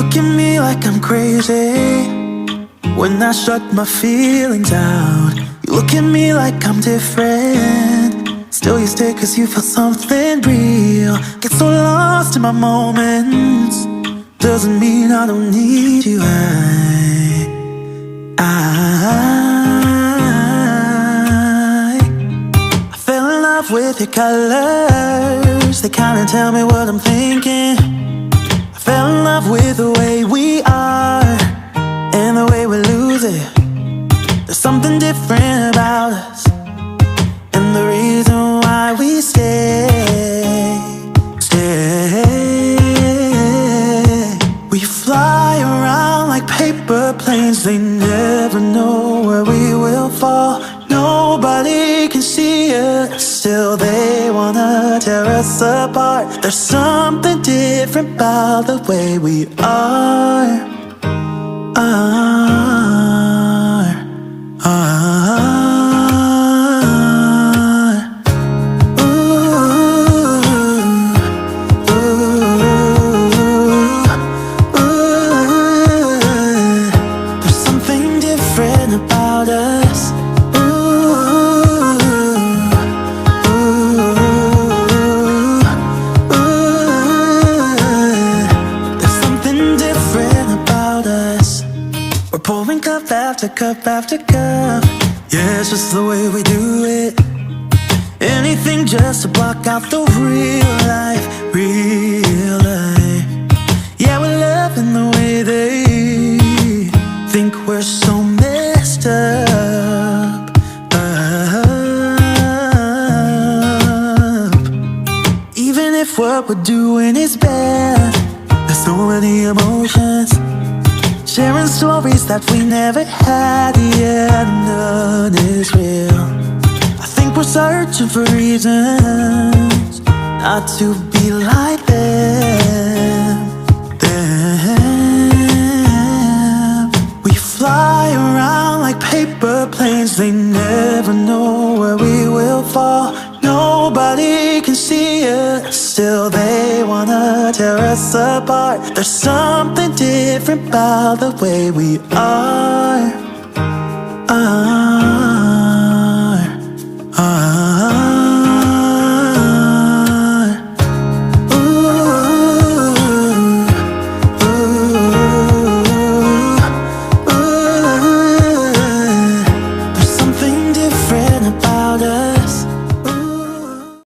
look at me like I'm crazy when I shut my feelings out. You look at me like I'm different, still you stay cause you feel something real. Get so lost in my moments, doesn't mean I don't need you. I fell in love with your colors, they kinda tell me what I'm thinking. I fell in love with the way we are and the way we lose it. There's something different about us, and the reason why we stay. We fly around like paper planes, they never know where we will fall. Nobody can see us, still they wanna tear us apart. There's something different about the way we are. There's something different about us. There's something different about us. We're pouring cup after cup after cup. Yeah, it's just the way we do it. Anything just to block out the real life, real life. Yeah, we're loving the way they think we're so messed up. Even if what we're doing is bad, there's so many emotions, sharing stories that we never had. Yeah, none is real. I think we're searching for reasons not to be like them. We fly around like paper planes, they never know where we will fall. Nobody can see us, still they wanna tear us apart. There's something different about the way we are. There's something different about us.